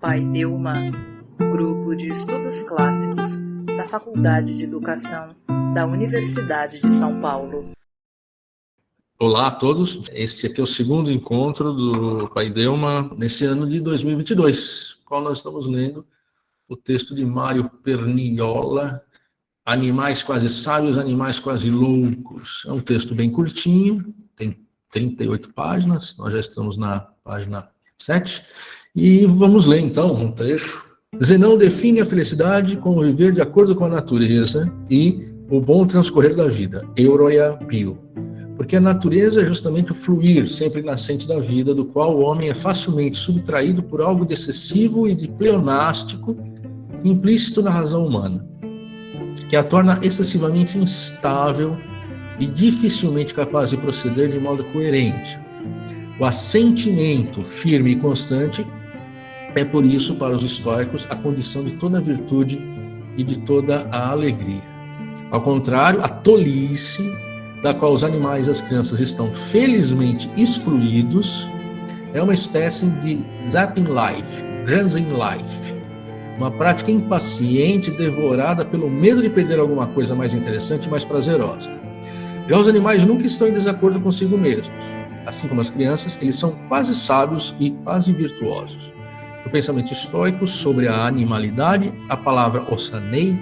Paideuma, Grupo de Estudos Clássicos da Faculdade de Educação da Universidade de São Paulo. Olá a todos, este aqui é o segundo encontro do Paideuma nesse ano de 2022, qual nós estamos lendo o texto de Mário Perniola, Animais Quase Sábios, Animais Quase Loucos. É um texto bem curtinho, tem 38 páginas, nós já estamos na página 7, e vamos ler então um trecho. Zenão define a felicidade como viver de acordo com a natureza e o bom transcorrer da vida, Euroia Bio. Porque a natureza é justamente o fluir sempre nascente da vida, do qual o homem é facilmente subtraído por algo de excessivo e de pleonástico, implícito na razão humana, que a torna excessivamente instável e dificilmente capaz de proceder de modo coerente. O assentimento firme e constante é, por isso, para os estoicos, a condição de toda a virtude e de toda a alegria. Ao contrário, a tolice, da qual os animais e as crianças estão felizmente excluídos, é uma espécie de zapping life, grazing life, uma prática impaciente devorada pelo medo de perder alguma coisa mais interessante e mais prazerosa. Já os animais nunca estão em desacordo consigo mesmos. Assim como as crianças, eles são quase sábios e quase virtuosos. No pensamento estoico sobre a animalidade, a palavra osanei,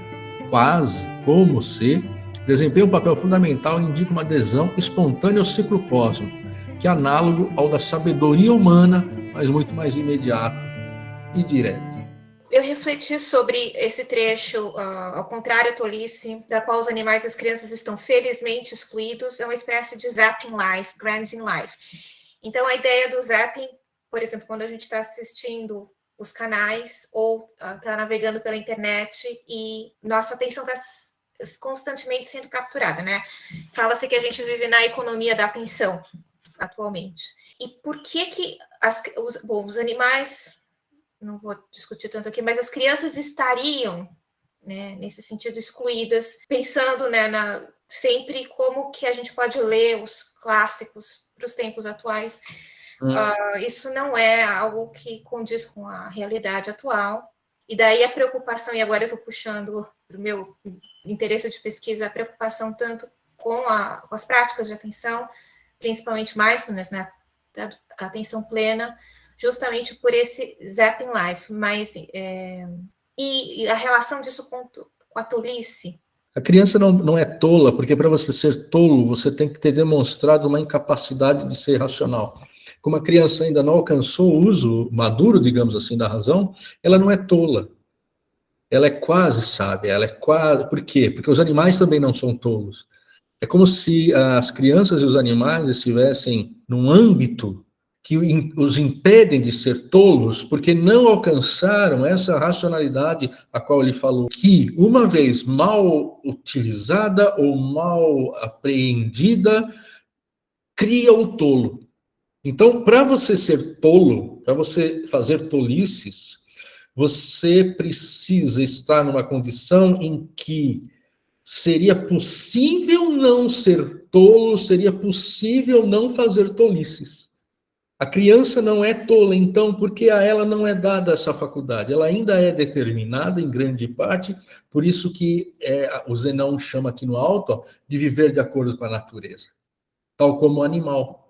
quase, como se, desempenha um papel fundamental e indica uma adesão espontânea ao ciclo cósmico, que é análogo ao da sabedoria humana, mas muito mais imediato e direto. Eu refleti sobre esse trecho, ao contrário à tolice, da qual os animais e as crianças estão felizmente excluídos, é uma espécie de zapping life, grazing life. Então, a ideia do zapping, por exemplo, quando a gente está assistindo os canais ou está navegando pela internet e nossa atenção está constantemente sendo capturada, né? Fala-se que a gente vive na economia da atenção atualmente. E por que os animais, não vou discutir tanto aqui, mas as crianças estariam, né, nesse sentido, excluídas, pensando, né, sempre como que a gente pode ler os clássicos para os tempos atuais. Isso não é algo que condiz com a realidade atual. E daí a preocupação, e agora eu estou puxando para o meu interesse de pesquisa, a preocupação tanto com as práticas de atenção, principalmente mindfulness, né, a atenção plena, justamente por esse zapping life, mas e a relação disso com a tolice? A criança não é tola, porque para você ser tolo, você tem que ter demonstrado uma incapacidade de ser racional. Como a criança ainda não alcançou o uso maduro, digamos assim, da razão, ela não é tola. Ela é quase sábia, ela é quase... Por quê? Porque os animais também não são tolos. É como se as crianças e os animais estivessem num âmbito que os impedem de ser tolos, porque não alcançaram essa racionalidade a qual ele falou, que, uma vez mal utilizada ou mal apreendida, cria o tolo. Então, para você ser tolo, para você fazer tolices, você precisa estar numa condição em que seria possível não ser tolo, seria possível não fazer tolices. A criança não é tola, então, porque a ela não é dada essa faculdade. Ela ainda é determinada, em grande parte, por isso que o Zenão chama aqui no alto, de viver de acordo com a natureza, tal como o animal.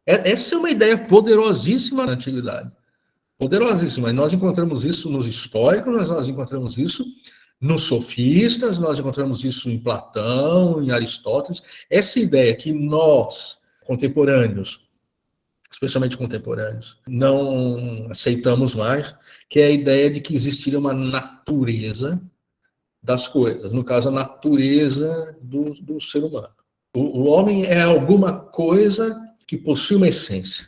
Essa é uma ideia poderosíssima na antiguidade. Poderosíssima. E nós encontramos isso nos estoicos, nós encontramos isso nos sofistas, nós encontramos isso em Platão, em Aristóteles. Essa ideia que nós, contemporâneos, especialmente contemporâneos, não aceitamos mais, que é a ideia de que existiria uma natureza das coisas, no caso, a natureza do ser humano. O homem é alguma coisa que possui uma essência.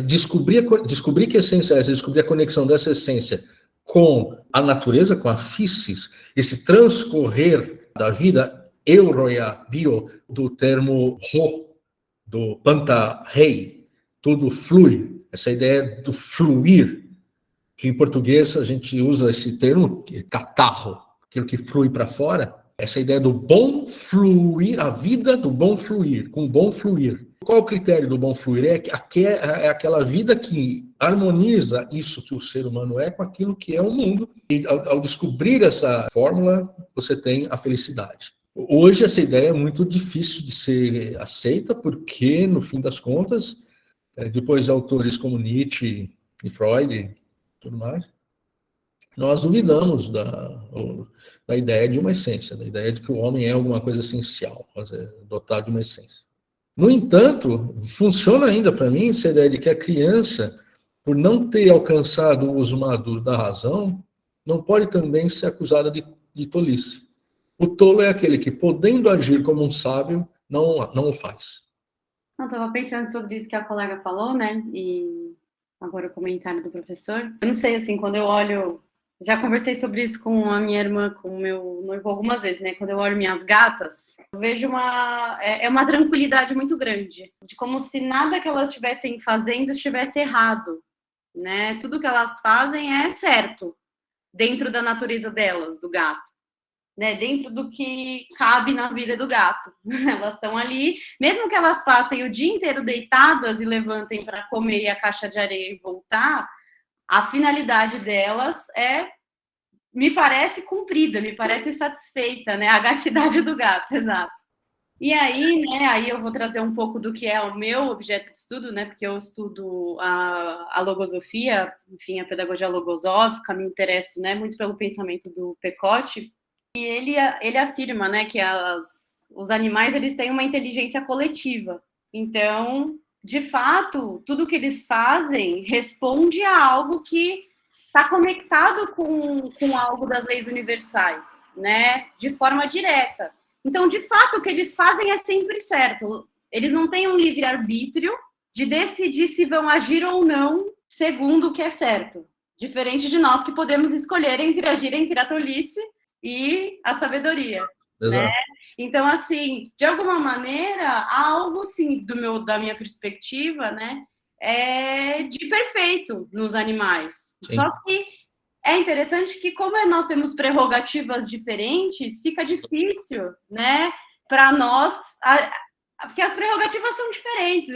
Descobrir que essência é essa, descobrir a conexão dessa essência com a natureza, com a physis, esse transcorrer da vida, euroia bio, do termo ro, do panta-rei, tudo flui, essa ideia do fluir, que em português a gente usa esse termo, catarro, aquilo que flui para fora, essa ideia do bom fluir, a vida do bom fluir, com bom fluir. Qual o critério do bom fluir? É aquela vida que harmoniza isso que o ser humano é com aquilo que é o mundo. E ao descobrir essa fórmula, você tem a felicidade. Hoje essa ideia é muito difícil de ser aceita, porque, no fim das contas, depois de autores como Nietzsche e Freud e tudo mais, nós duvidamos da ideia de uma essência, da ideia de que o homem é alguma coisa essencial, dotado de uma essência. No entanto, funciona ainda para mim essa ideia de que a criança, por não ter alcançado o uso maduro da razão, não pode também ser acusada de tolice. O tolo é aquele que, podendo agir como um sábio, não o faz. Eu estava pensando sobre isso que a colega falou, né? E agora o comentário do professor. Eu não sei, assim, quando eu olho... Já conversei sobre isso com a minha irmã, com o meu noivo algumas vezes, né? Quando eu olho minhas gatas, eu vejo uma tranquilidade muito grande. De como se nada que elas estivessem fazendo estivesse errado, né? Tudo que elas fazem é certo, dentro da natureza delas, do gato. Né, dentro do que cabe na vida do gato. Elas estão ali, mesmo que elas passem o dia inteiro deitadas e levantem para comer a caixa de areia e voltar, a finalidade delas me parece cumprida, me parece satisfeita, né? A gatidade do gato, exato. E aí, né, aí eu vou trazer um pouco do que é o meu objeto de estudo, né, porque eu estudo a logosofia, enfim, a pedagogia logosófica, me interesso, né, muito pelo pensamento do Pecote. E ele afirma, né, que os animais eles têm uma inteligência coletiva. Então, de fato, tudo que eles fazem responde a algo que está conectado com algo das leis universais, né, de forma direta. Então, de fato, o que eles fazem é sempre certo. Eles não têm um livre-arbítrio de decidir se vão agir ou não segundo o que é certo. Diferente de nós que podemos escolher agir entre a tolice e a sabedoria, né? Então, assim, de alguma maneira, há algo, sim, da minha perspectiva, né, de perfeito nos animais. Sim. Só que é interessante que, como nós temos prerrogativas diferentes, fica difícil, né, para nós, porque as prerrogativas são diferentes.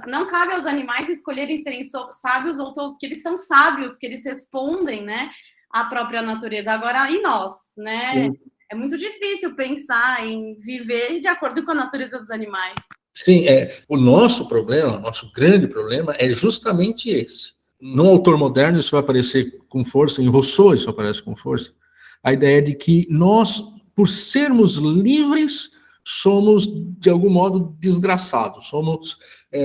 Não cabe aos animais escolherem serem sábios ou que eles são sábios, que eles respondem, né, a própria natureza. Agora, e nós, né? Sim. É muito difícil pensar em viver de acordo com a natureza dos animais. Sim, o nosso grande problema é justamente esse. No autor moderno isso vai aparecer com força, em Rousseau isso aparece com força, a ideia de que nós, por sermos livres, somos, de algum modo, desgraçados, somos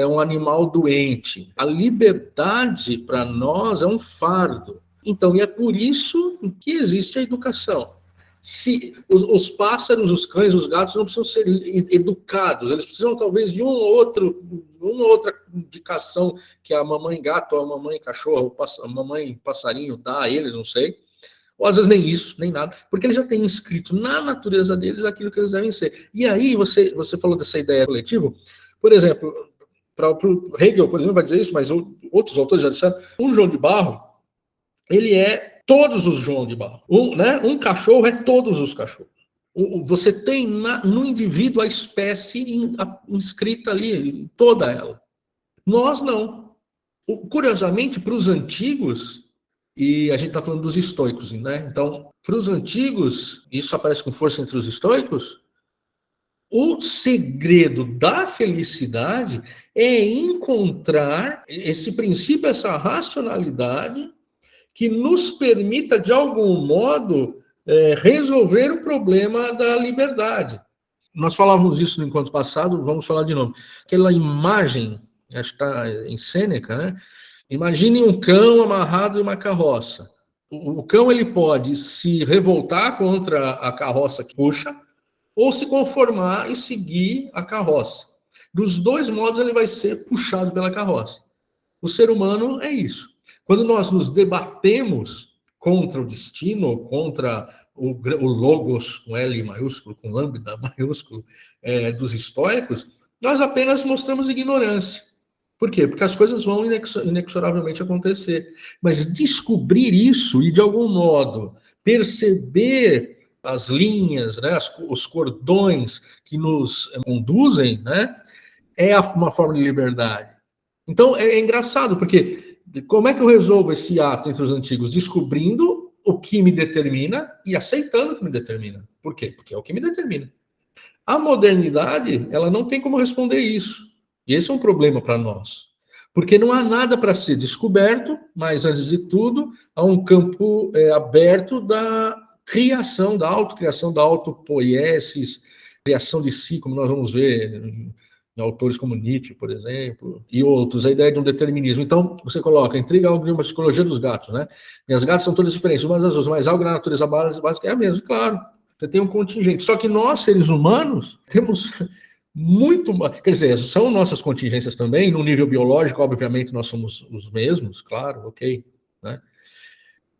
um animal doente. A liberdade, para nós, é um fardo. Então, e é por isso que existe a educação. Se os pássaros, os cães, os gatos não precisam ser educados, eles precisam talvez de uma outra indicação que a mamãe gato, ou a mamãe cachorro, a mamãe passarinho dá a eles, não sei. Ou às vezes nem isso, nem nada, porque eles já têm inscrito na natureza deles aquilo que eles devem ser. E aí, você falou dessa ideia coletiva, por exemplo, para o Hegel, por exemplo, vai dizer isso, mas outros autores já disseram, um João de Barro, ele é todos os João de Barro. Um cachorro é todos os cachorros. Você tem no indivíduo a espécie inscrita ali, toda ela. Nós não. Curiosamente, para os antigos, e a gente está falando dos estoicos, né? Então, para os antigos, isso aparece com força entre os estoicos, o segredo da felicidade é encontrar esse princípio, essa racionalidade que nos permita, de algum modo, resolver o problema da liberdade. Nós falávamos isso no encontro passado, vamos falar de novo. Aquela imagem, acho que está em Sêneca, né? Imagine um cão amarrado em uma carroça. O cão ele pode se revoltar contra a carroça que puxa, ou se conformar e seguir a carroça. Dos dois modos, ele vai ser puxado pela carroça. O ser humano é isso. Quando nós nos debatemos contra o destino, contra o logos, com L maiúsculo, com lambda maiúsculo, dos estoicos, nós apenas mostramos ignorância. Por quê? Porque as coisas vão inexoravelmente acontecer. Mas descobrir isso e, de algum modo, perceber as linhas, né, os cordões que nos conduzem, né, é uma forma de liberdade. Então, é engraçado, porque como é que eu resolvo esse ato entre os antigos? Descobrindo o que me determina e aceitando o que me determina. Por quê? Porque é o que me determina. A modernidade, ela não tem como responder isso. E esse é um problema para nós. Porque não há nada para ser descoberto, mas, antes de tudo, há um campo aberto da criação, da autocriação, da autopoiesis, criação de si, como nós vamos ver em autores como Nietzsche, por exemplo, e outros, a ideia de um determinismo. Então, você coloca, intriga algo de uma psicologia dos gatos, né? E as gatas são todas diferentes, umas das outras, mas algo na natureza básica é a mesma, claro. Você tem um contingente. Só que nós, seres humanos, temos muito... Quer dizer, são nossas contingências também, no nível biológico, obviamente, nós somos os mesmos, claro, ok, né?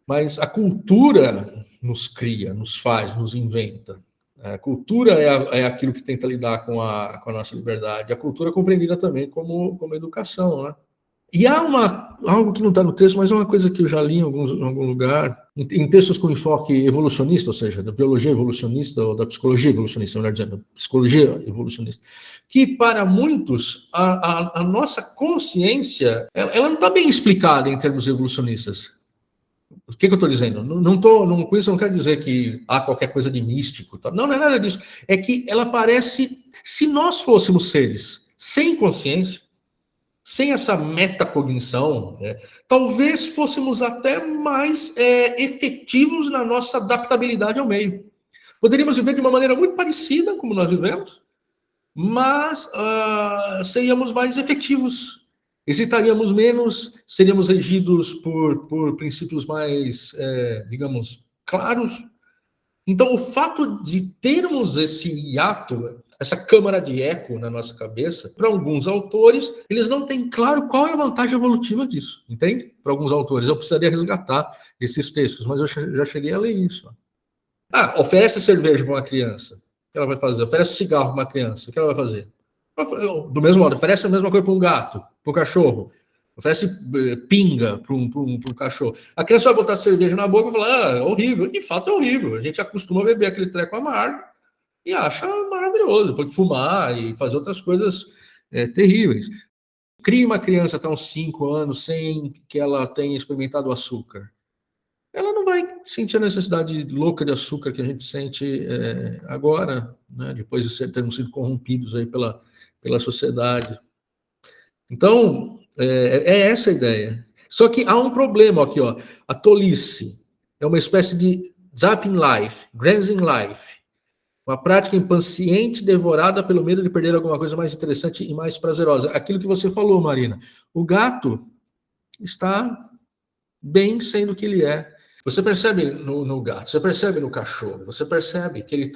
Mas a cultura nos cria, nos faz, nos inventa. A cultura é aquilo que tenta lidar com a nossa liberdade. A cultura é compreendida também como educação, né? E há algo que não está no texto, mas é uma coisa que eu já li em algum lugar, em textos com enfoque evolucionista, ou seja, da biologia evolucionista, ou da psicologia evolucionista, melhor dizendo, psicologia evolucionista, que para muitos, a nossa consciência, ela não está bem explicada em termos evolucionistas. O que eu estou dizendo? Com isso eu não quero dizer que há qualquer coisa de místico. Tá? Não é nada disso. É que ela parece, se nós fôssemos seres sem consciência, sem essa metacognição, né, talvez fôssemos até mais efetivos na nossa adaptabilidade ao meio. Poderíamos viver de uma maneira muito parecida como nós vivemos, mas seríamos mais efetivos. Hesitaríamos menos, seríamos regidos por princípios mais, digamos, claros. Então, o fato de termos esse hiato, essa câmara de eco na nossa cabeça, para alguns autores, eles não têm claro qual é a vantagem evolutiva disso, entende? Para alguns autores, eu precisaria resgatar esses textos, mas eu já cheguei a ler isso. Oferece cerveja para uma criança, o que ela vai fazer? Oferece cigarro para uma criança, o que ela vai fazer? Do mesmo modo, oferece a mesma coisa para um gato, para um cachorro, oferece pinga para um cachorro. A criança vai botar cerveja na boca e vai falar, é horrível. De fato é horrível. A gente acostuma a beber aquele treco amargo e acha maravilhoso. Pode fumar e fazer outras coisas terríveis. Cria uma criança até uns 5 anos sem que ela tenha experimentado o açúcar. Ela não vai sentir a necessidade louca de açúcar que a gente sente agora, né, depois de termos sido corrompidos aí pela sociedade. Então, é essa a ideia. Só que há um problema aqui, ó. A tolice é uma espécie de zapping life, grazing life. Uma prática impaciente devorada pelo medo de perder alguma coisa mais interessante e mais prazerosa. Aquilo que você falou, Marina. O gato está bem sendo o que ele é. Você percebe no gato, você percebe no cachorro, você percebe que ele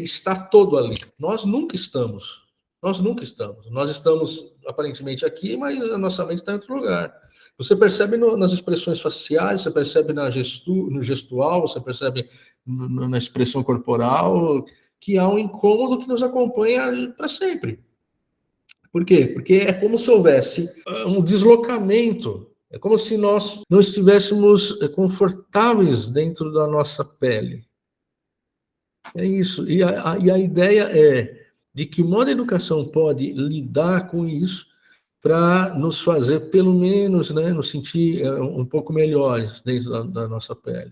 está todo ali. Nós nunca estamos. Nós estamos aparentemente aqui, mas a nossa mente está em outro lugar. Você percebe nas expressões faciais, você percebe no gestual, você percebe na expressão corporal, que há um incômodo que nos acompanha para sempre. Por quê? Porque é como se houvesse um deslocamento. É como se nós não estivéssemos confortáveis dentro da nossa pele. É isso. E a ideia é de que modo a educação pode lidar com isso para nos fazer, pelo menos, né, nos sentir um pouco melhores dentro da nossa pele.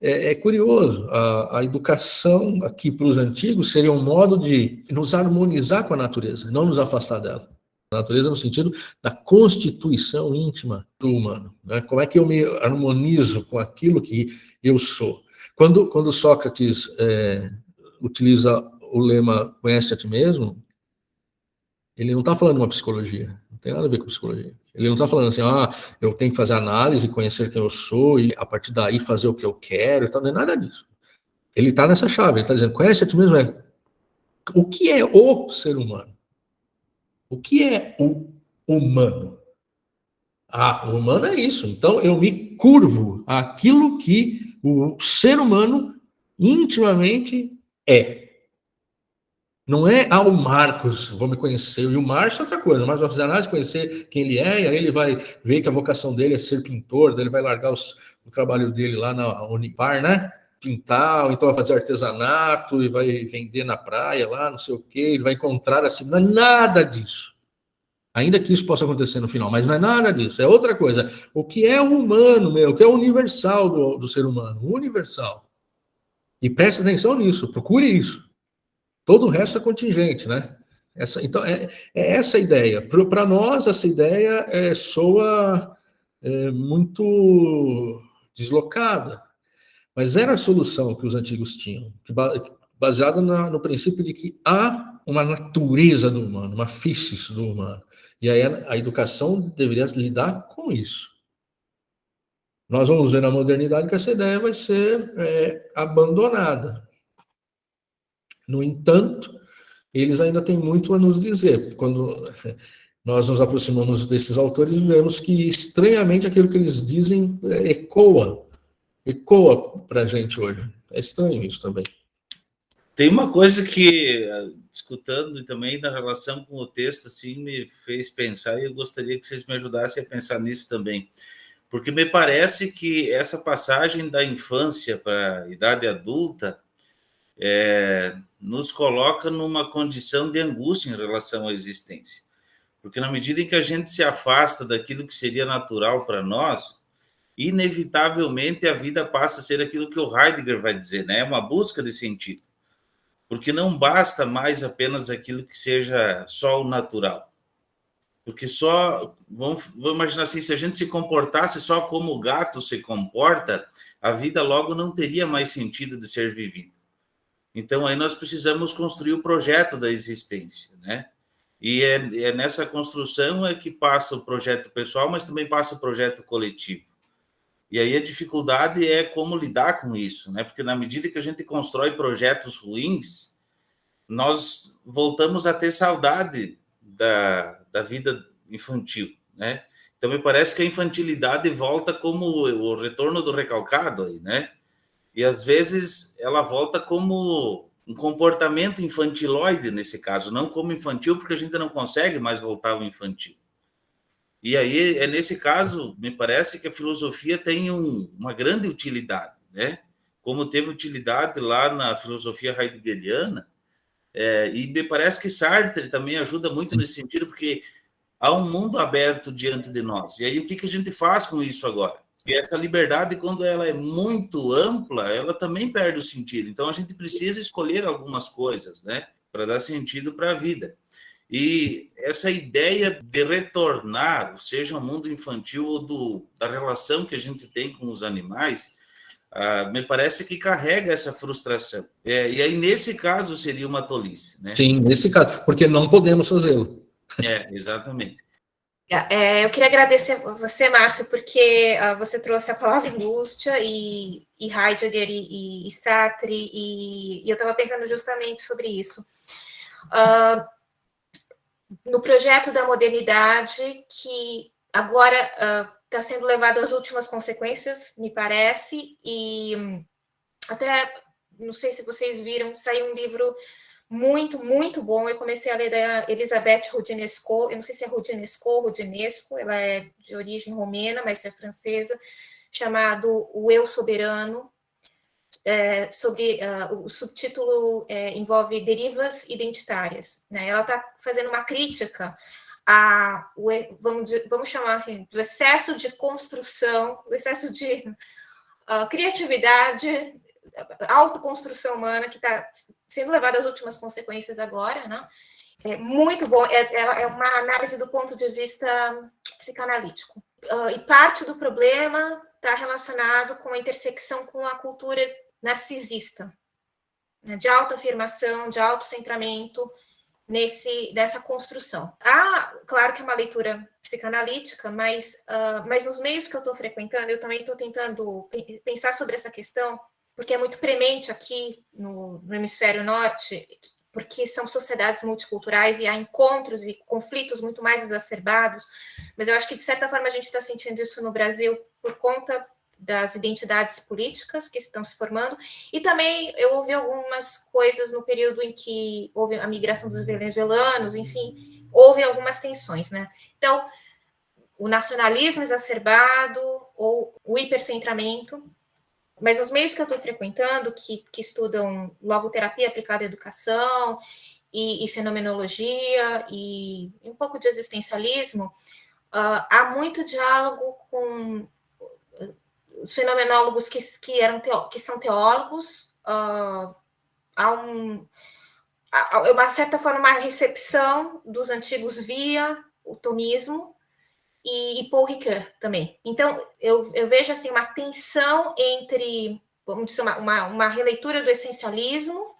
É curioso, a educação aqui para os antigos seria um modo de nos harmonizar com a natureza, não nos afastar dela. A natureza no sentido da constituição íntima do humano. Né? Como é que eu me harmonizo com aquilo que eu sou? Quando Sócrates utiliza o lema conhece a ti mesmo, ele não está falando de uma psicologia, não tem nada a ver com psicologia. Ele não está falando assim, eu tenho que fazer análise, conhecer quem eu sou e a partir daí fazer o que eu quero, não é nada disso. Ele está nessa chave, ele está dizendo, conhece a ti mesmo, o que é o ser humano? O que é o humano? O humano é isso. Então, eu me curvo àquilo que o ser humano intimamente é. Não é, o Marcos, vou me conhecer. E o Márcio é outra coisa. O Márcio vai fazer análise, conhecer quem ele é, e aí ele vai ver que a vocação dele é ser pintor, daí ele vai largar o trabalho dele lá na Unipar, né? pintar, ou então vai fazer artesanato e vai vender na praia lá, não sei o quê, ele vai encontrar assim, não é nada disso. Ainda que isso possa acontecer no final, mas não é nada disso, é outra coisa. O que é o humano, o que é o universal do ser humano, o universal. E preste atenção nisso, procure isso. Todo o resto é contingente, né? Então, é essa a ideia. Para nós, essa ideia soa muito deslocada, mas era a solução que os antigos tinham, baseada no princípio de que há uma natureza do humano, uma physis do humano. E aí a educação deveria lidar com isso. Nós vamos ver na modernidade que essa ideia vai ser abandonada. No entanto, eles ainda têm muito a nos dizer. Quando nós nos aproximamos desses autores, vemos que, estranhamente, aquilo que eles dizem ecoa para a gente hoje. É estranho isso também. Tem uma coisa que, escutando também na relação com o texto, assim, me fez pensar, e eu gostaria que vocês me ajudassem a pensar nisso também. Porque me parece que essa passagem da infância para a idade adulta nos coloca numa condição de angústia em relação à existência. Porque na medida em que a gente se afasta daquilo que seria natural para nós, inevitavelmente a vida passa a ser aquilo que o Heidegger vai dizer, né? Uma busca de sentido. Porque não basta mais apenas aquilo que seja só o natural. Porque vamos imaginar assim, se a gente se comportasse só como o gato se comporta, a vida logo não teria mais sentido de ser vivida. Então, aí nós precisamos construir o projeto da existência, né? E é nessa construção que passa o projeto pessoal, mas também passa o projeto coletivo. E aí a dificuldade é como lidar com isso, né? Porque na medida que a gente constrói projetos ruins, nós voltamos a ter saudade da vida infantil, né? Então, me parece que a infantilidade volta como o retorno do recalcado, aí, né? E, às vezes, ela volta como um comportamento infantiloide, nesse caso, não como infantil, porque a gente não consegue mais voltar ao infantil. E aí, nesse caso, me parece que a filosofia tem uma grande utilidade, né? Como teve utilidade lá na filosofia heideggeriana, e me parece que Sartre também ajuda muito nesse sentido, porque há um mundo aberto diante de nós. E aí, o que a gente faz com isso agora? E essa liberdade, quando ela é muito ampla, ela também perde o sentido. Então, a gente precisa escolher algumas coisas, né? Para dar sentido para a vida. E essa ideia de retornar, seja o mundo infantil ou da relação que a gente tem com os animais, me parece que carrega essa frustração. E aí, nesse caso, seria uma tolice, né? Sim, nesse caso, porque não podemos fazê-lo. Exatamente. Eu queria agradecer a você, Márcio, porque você trouxe a palavra angústia e Heidegger e Sartre, e eu estava pensando justamente sobre isso. No projeto da modernidade, que agora está sendo levado às últimas consequências, me parece, e até, não sei se vocês viram, saiu um livro muito, muito bom. Eu comecei a ler da Elisabeth Roudinesco, eu não sei se é Roudinesco, ela é de origem romena, mas é francesa, chamado O Eu Soberano, sobre o subtítulo envolve derivas identitárias, né? Ela está fazendo uma crítica vamos chamar do excesso de construção, o excesso de criatividade, autoconstrução humana, que está sendo levada às últimas consequências agora, né? É muito bom, ela é uma análise do ponto de vista psicanalítico. E parte do problema está relacionado com a intersecção com a cultura narcisista, né? De autoafirmação, de autocentramento nessa construção. Claro que é uma leitura psicanalítica, mas nos meios que eu estou frequentando, eu também estou tentando pensar sobre essa questão, porque é muito premente aqui no hemisfério norte, porque são sociedades multiculturais e há encontros e conflitos muito mais exacerbados, mas eu acho que, de certa forma, a gente está sentindo isso no Brasil por conta das identidades políticas que estão se formando, e também eu ouvi algumas coisas no período em que houve a migração dos venezuelanos, enfim, houve algumas tensões, né? Então, o nacionalismo exacerbado ou o hipercentramento Mas os meios que eu estou frequentando, que estudam logoterapia aplicada à educação e fenomenologia e um pouco de existencialismo, há muito diálogo com os fenomenólogos que são teólogos. Há uma certa forma, uma recepção dos antigos via o tomismo, e Paul Ricoeur também. Então, eu vejo assim, uma tensão entre, vamos dizer, uma releitura do essencialismo,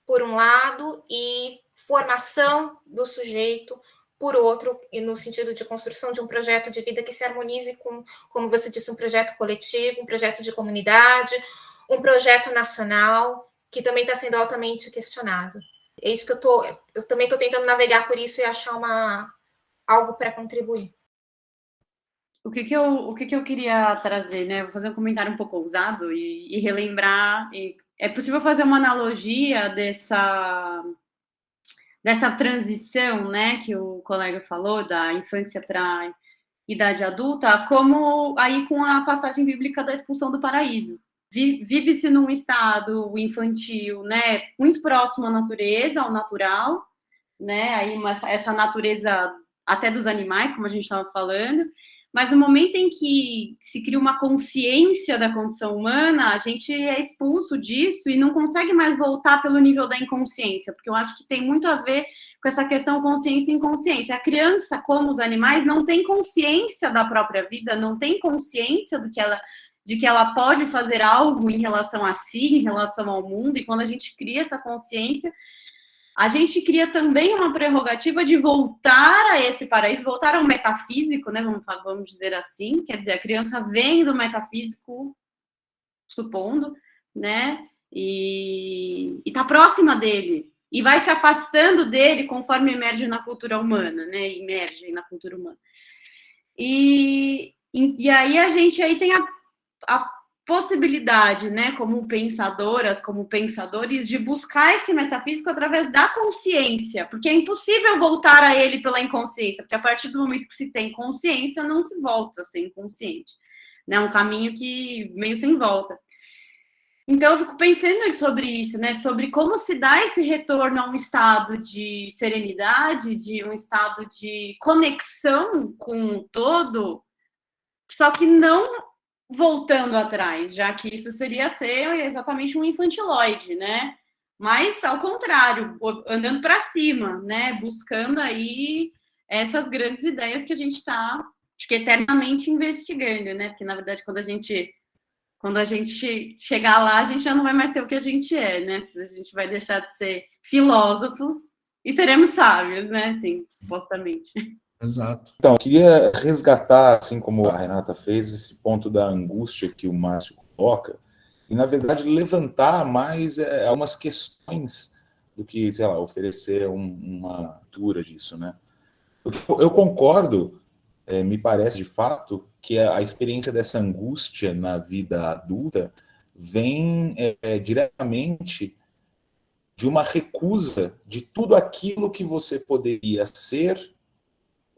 por um lado, e formação do sujeito, por outro, e no sentido de construção de um projeto de vida que se harmonize com, como você disse, um projeto coletivo, um projeto de comunidade, um projeto nacional, que também está sendo altamente questionado. É isso que eu também estou tentando navegar por isso e achar algo para contribuir. O que eu queria trazer, né? Vou fazer um comentário um pouco ousado e relembrar. É possível fazer uma analogia dessa transição, né, que o colega falou, da infância para a idade adulta, como aí com a passagem bíblica da expulsão do paraíso. Vive-se num estado infantil, né, muito próximo à natureza, ao natural, né, aí essa natureza até dos animais, como a gente estava falando, mas no momento em que se cria uma consciência da condição humana, a gente é expulso disso e não consegue mais voltar pelo nível da inconsciência, porque eu acho que tem muito a ver com essa questão consciência e inconsciência. A criança, como os animais, não tem consciência da própria vida, não tem consciência de que ela pode fazer algo em relação a si, em relação ao mundo, e quando a gente cria essa consciência, a gente cria também uma prerrogativa de voltar a esse paraíso, voltar ao metafísico, né? Vamos dizer assim. Quer dizer, a criança vem do metafísico, supondo, né? E está próxima dele. E vai se afastando dele conforme emerge na cultura humana, né? Emerge na cultura humana. E aí a gente aí tem a possibilidade, né, como pensadoras, como pensadores, de buscar esse metafísico através da consciência, porque é impossível voltar a ele pela inconsciência, porque a partir do momento que se tem consciência, não se volta a ser inconsciente, né, é um caminho que meio sem volta. Então, eu fico pensando sobre isso, né, sobre como se dá esse retorno a um estado de serenidade, de um estado de conexão com o todo, só que não voltando atrás, já que isso seria ser exatamente um infantiloide, né? Mas, ao contrário, andando para cima, né? Buscando aí essas grandes ideias que a gente está, acho que eternamente investigando, né? Porque, na verdade, quando a gente chegar lá, a gente já não vai mais ser o que a gente é, né? A gente vai deixar de ser filósofos e seremos sábios, né? Assim, supostamente. Exato. Então, eu queria resgatar, assim como a Renata fez, esse ponto da angústia que o Márcio coloca, e, na verdade, levantar mais algumas questões do que, sei lá, oferecer uma leitura disso, né? Eu concordo, me parece, de fato, que a experiência dessa angústia na vida adulta vem diretamente de uma recusa de tudo aquilo que você poderia ser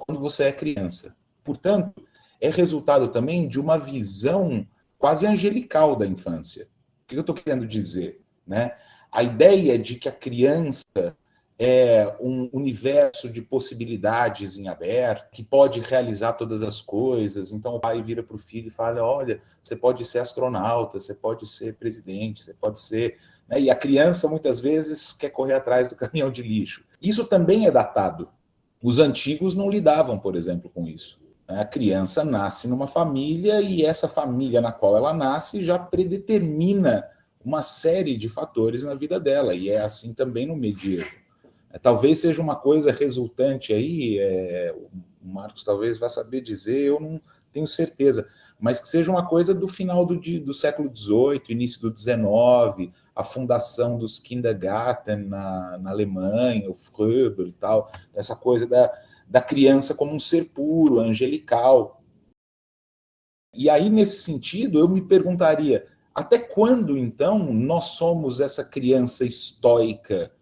quando você é criança. Portanto, é resultado também de uma visão quase angelical da infância. O que eu estou querendo dizer? Né? A ideia de que a criança é um universo de possibilidades em aberto, que pode realizar todas as coisas. Então o pai vira para o filho e fala, olha, você pode ser astronauta, você pode ser presidente, você pode ser... Né? E a criança, muitas vezes, quer correr atrás do caminhão de lixo. Isso também é datado. Os antigos não lidavam, por exemplo, com isso. A criança nasce numa família e essa família na qual ela nasce já predetermina uma série de fatores na vida dela, e é assim também no medievo. Talvez seja uma coisa resultante aí, o Marcos talvez vá saber dizer, eu não tenho certeza, mas que seja uma coisa do final do século XVIII, início do XIX, a fundação dos Kindergarten na Alemanha, o Fröbel e tal, essa coisa da criança como um ser puro, angelical. E aí, nesse sentido, eu me perguntaria, até quando, então, nós somos essa criança estoica,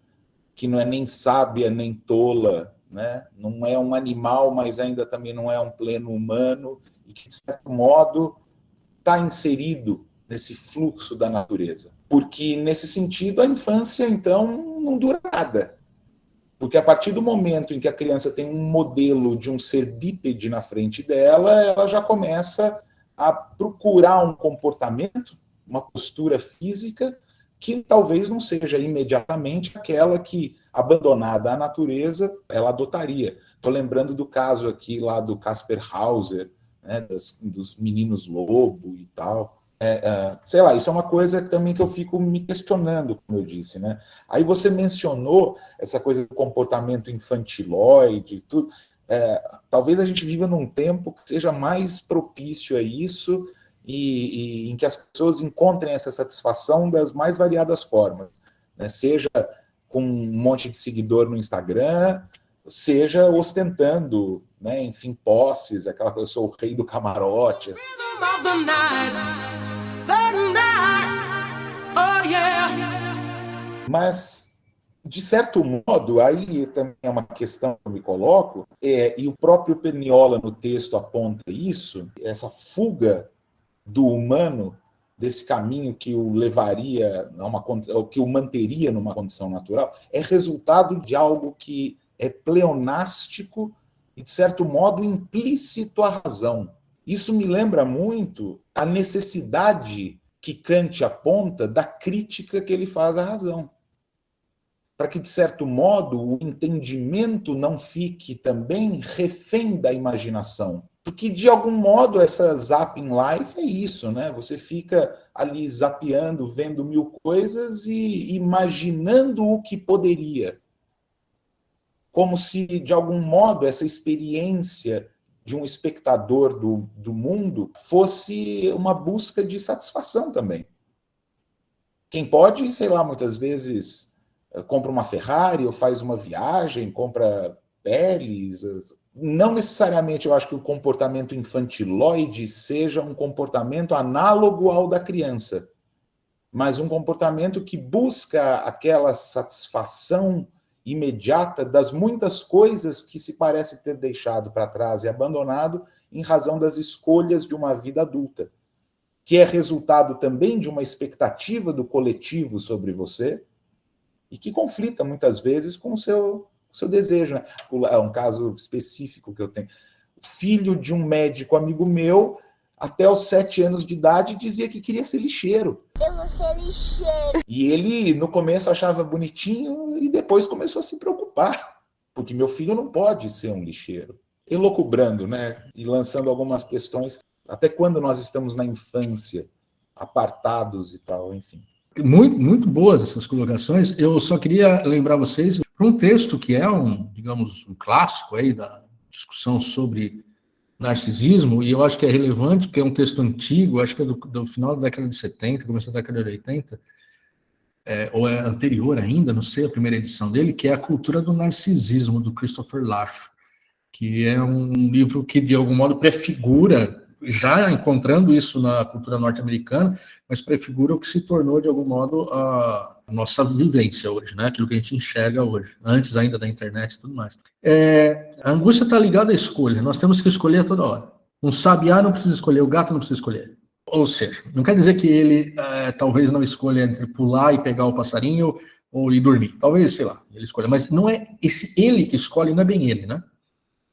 que não é nem sábia, nem tola, né? Não é um animal, mas ainda também não é um pleno humano, e que, de certo modo, está inserido nesse fluxo da natureza. Porque, nesse sentido, a infância, então, não dura nada. Porque a partir do momento em que a criança tem um modelo de um ser bípede na frente dela, ela já começa a procurar um comportamento, uma postura física, que talvez não seja imediatamente aquela que, abandonada à natureza, ela adotaria. Estou lembrando do caso aqui lá do Kasper Hauser, né, dos meninos lobo e tal. Sei lá, isso é uma coisa também que eu fico me questionando, como eu disse, né? Aí você mencionou essa coisa do comportamento infantiloide e tudo. Talvez a gente viva num tempo que seja mais propício a isso e em que as pessoas encontrem essa satisfação das mais variadas formas, né? Seja com um monte de seguidor no Instagram, seja ostentando, né, enfim, posses, aquela coisa, eu sou o rei do camarote. Mas, de certo modo, aí também é uma questão que eu me coloco, e o próprio Perniola no texto aponta isso, essa fuga do humano desse caminho que o levaria que o manteria numa condição natural, é resultado de algo que é pleonástico e, de certo modo, implícito à razão. Isso me lembra muito a necessidade que Kant aponta da crítica que ele faz à razão. Para que, de certo modo, o entendimento não fique também refém da imaginação. Porque, de algum modo, essa zapping life é isso, né? Você fica ali zapeando, vendo mil coisas e imaginando o que poderia. Como se, de algum modo, essa experiência de um espectador do mundo fosse uma busca de satisfação também. Quem pode, sei lá, muitas vezes compra uma Ferrari ou faz uma viagem, compra peles. Não necessariamente eu acho que o comportamento infantiloide seja um comportamento análogo ao da criança, mas um comportamento que busca aquela satisfação imediata das muitas coisas que se parece ter deixado para trás e abandonado em razão das escolhas de uma vida adulta, que é resultado também de uma expectativa do coletivo sobre você e que conflita muitas vezes com o seu desejo, né? É um caso específico que eu tenho. O filho de um médico amigo meu, até os 7 anos de idade, dizia que queria ser lixeiro. Eu vou ser lixeiro. E ele, no começo, achava bonitinho e depois começou a se preocupar, porque meu filho não pode ser um lixeiro. Elucubrando, né? E lançando algumas questões, até quando nós estamos na infância, apartados e tal, enfim. Muito, muito boas essas colocações. Eu só queria lembrar vocês para um texto que é digamos, um clássico aí da discussão sobre narcisismo, e eu acho que é relevante, porque é um texto antigo, acho que é do final da década de 70, começo da década de 80, ou é anterior ainda, não sei, a primeira edição dele, que é A Cultura do Narcisismo, do Christopher Lasch, que é um livro que, de algum modo, prefigura, já encontrando isso na cultura norte-americana, mas prefigura o que se tornou, de algum modo, a nossa vivência hoje, né? Aquilo que a gente enxerga hoje, antes ainda da internet e tudo mais. A angústia está ligada à escolha, nós temos que escolher a toda hora. Um sabiá não precisa escolher, o gato não precisa escolher. Ou seja, não quer dizer que ele talvez não escolha entre pular e pegar o passarinho ou ir dormir. Talvez, sei lá, ele escolha, mas não é ele que escolhe, não é bem ele, né?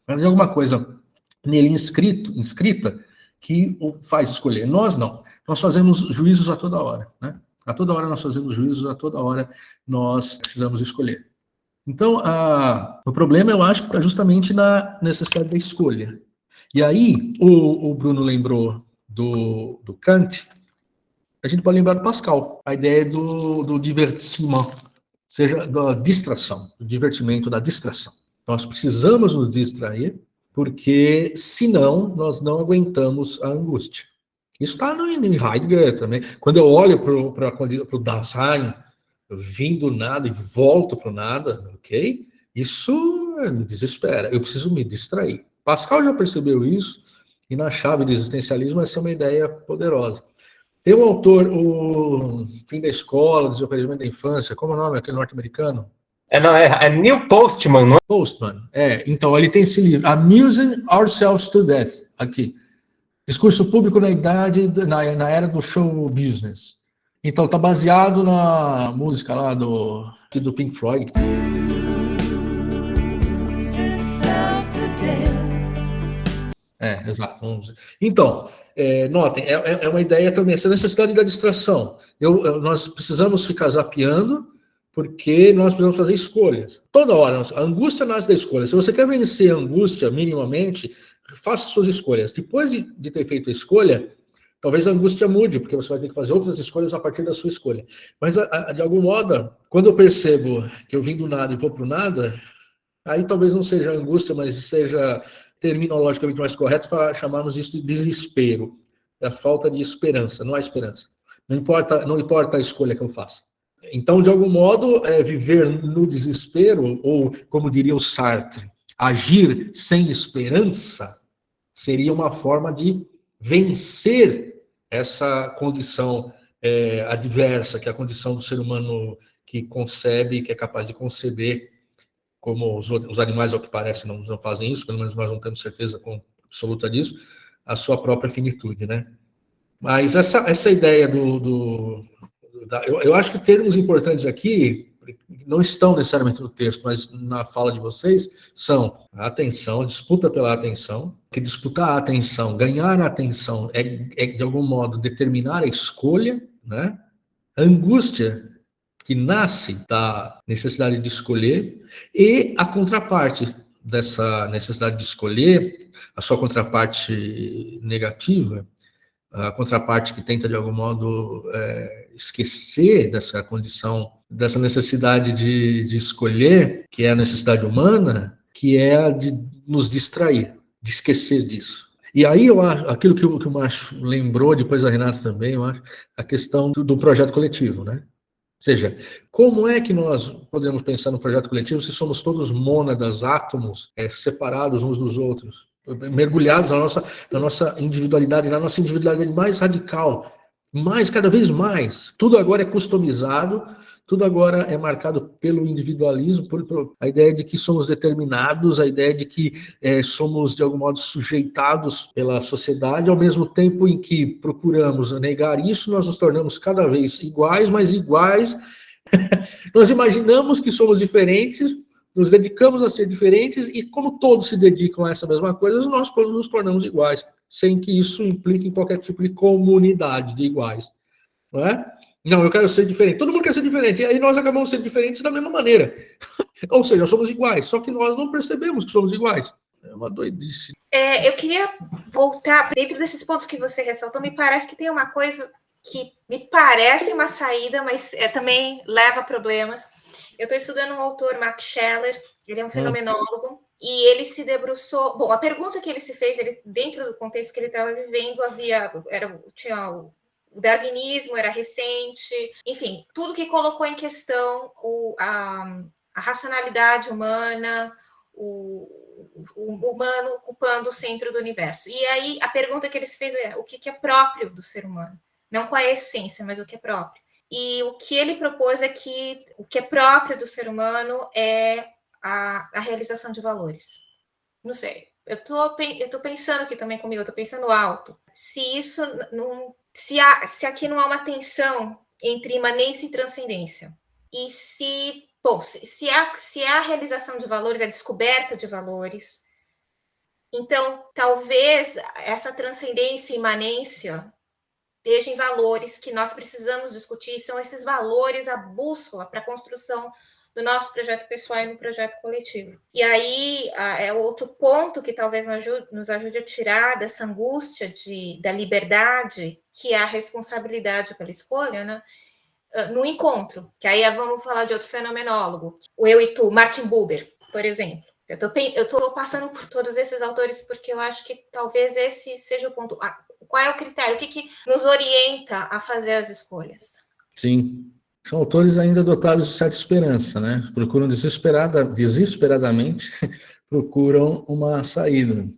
Mas é alguma coisa nele inscrita que o faz escolher. Nós não. Nós fazemos juízos a toda hora, né? A toda hora nós fazemos juízos, a toda hora nós precisamos escolher. Então, o problema, eu acho, que está justamente na necessidade da escolha. E aí, o Bruno lembrou do Kant, a gente pode lembrar do Pascal, a ideia do divertissement, seja da distração, do divertimento, da distração. Nós precisamos nos distrair, porque, senão, nós não aguentamos a angústia. Isso está em Heidegger também. Quando eu olho para o Dasein, eu vim do nada e volto para o nada, ok? Isso me desespera. Eu preciso me distrair. Pascal já percebeu isso, e na chave do existencialismo essa é uma ideia poderosa. Tem um autor, o Fim da Escola, Desenvolvimento da Infância, como é o nome, aquele norte-americano? É Neil Postman, não é? Postman, então ele tem esse livro, Amusing Ourselves to Death, aqui. Discurso público na era do show business. Então, está baseado na música lá do Pink Floyd. Exato. Então, notem, é uma ideia também, essa necessidade da distração. Nós precisamos ficar zapeando, porque nós precisamos fazer escolhas. Toda hora, a angústia nasce da escolha. Se você quer vencer a angústia minimamente, faça suas escolhas. Depois de ter feito a escolha, talvez a angústia mude, porque você vai ter que fazer outras escolhas a partir da sua escolha. Mas, de algum modo, quando eu percebo que eu vim do nada e vou para o nada, aí talvez não seja angústia, mas seja terminologicamente mais correto para chamarmos isso de desespero. É a falta de esperança, não há esperança. Não importa a escolha que eu faça. Então, de algum modo, viver no desespero, ou, como diria o Sartre, agir sem esperança, seria uma forma de vencer essa condição adversa, que é a condição do ser humano que concebe, que é capaz de conceber, como os animais, ao que parece, não fazem isso, pelo menos nós não temos certeza absoluta disso, a sua própria finitude, né? Mas essa ideia eu acho que termos importantes aqui não estão necessariamente no texto, mas na fala de vocês, são a atenção, a disputa pela atenção, que disputar a atenção, ganhar a atenção é de algum modo determinar a escolha, né? A angústia que nasce da necessidade de escolher, e a contraparte dessa necessidade de escolher, a sua contraparte negativa, a contraparte que tenta, de algum modo, esquecer dessa condição, dessa necessidade de escolher, que é a necessidade humana, que é a de nos distrair, de esquecer disso. E aí, eu acho, aquilo que o Márcio lembrou, depois a Renata também, eu acho, a questão do projeto coletivo, né? Ou seja, como é que nós podemos pensar no projeto coletivo se somos todos mônadas, átomos, separados uns dos outros, mergulhados na nossa individualidade, mais radical, cada vez mais. Tudo agora é customizado, tudo agora é marcado pelo individualismo, por a ideia de que somos determinados, a ideia de que somos, de algum modo, sujeitados pela sociedade, ao mesmo tempo em que procuramos negar isso, nós nos tornamos cada vez iguais, mas iguais. Nós imaginamos que somos diferentes, nos dedicamos a ser diferentes, e como todos se dedicam a essa mesma coisa, nós nos tornamos iguais, sem que isso implique em qualquer tipo de comunidade de iguais, não é? Não, eu quero ser diferente. Todo mundo quer ser diferente. E aí nós acabamos sendo diferentes da mesma maneira. Ou seja, nós somos iguais, só que nós não percebemos que somos iguais. É uma doidice. Eu queria voltar, dentro desses pontos que você ressaltou, me parece que tem uma coisa que me parece uma saída, mas também leva a problemas. Eu estou estudando um autor, Max Scheler, ele é um fenomenólogo, e ele se debruçou... Bom, a pergunta que ele se fez, dentro do contexto que ele estava vivendo, tinha o darwinismo era recente, enfim, tudo que colocou em questão a racionalidade humana, o humano ocupando o centro do universo. E aí a pergunta que ele se fez é o que é próprio do ser humano? Não qual é a essência, mas o que é próprio. E o que ele propôs é que o que é próprio do ser humano é a realização de valores. Não sei, eu tô pensando aqui também comigo, eu tô pensando alto. Se isso não... Se aqui não há uma tensão entre imanência e transcendência, e se a realização de valores, a descoberta de valores, então talvez essa transcendência e imanência estejam em valores que nós precisamos discutir, são esses valores a bússola para a construção do nosso projeto pessoal e no projeto coletivo. E aí é outro ponto que talvez nos ajude a tirar dessa angústia da liberdade, que é a responsabilidade pela escolha, né? No encontro, que aí vamos falar de outro fenomenólogo, o Eu e Tu, Martin Buber, por exemplo. Eu estou passando por todos esses autores porque eu acho que talvez esse seja o ponto. Qual é o critério? O que nos orienta a fazer as escolhas? Sim. São autores ainda dotados de certa esperança, né? Procuram desesperadamente, procuram uma saída.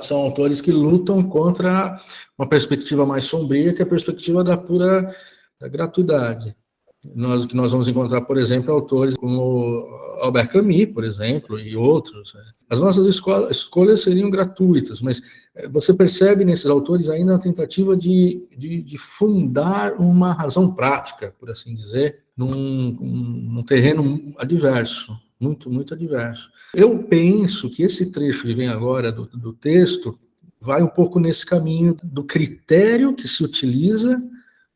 São autores que lutam contra uma perspectiva mais sombria, que é a perspectiva da pura gratuidade. O que nós vamos encontrar, por exemplo, autores como Albert Camus, por exemplo, e outros. Né? As nossas escolhas seriam gratuitas, mas você percebe nesses autores ainda a tentativa de fundar uma razão prática, por assim dizer, num terreno adverso, muito adverso. Eu penso que esse trecho que vem agora do texto vai um pouco nesse caminho do critério que se utiliza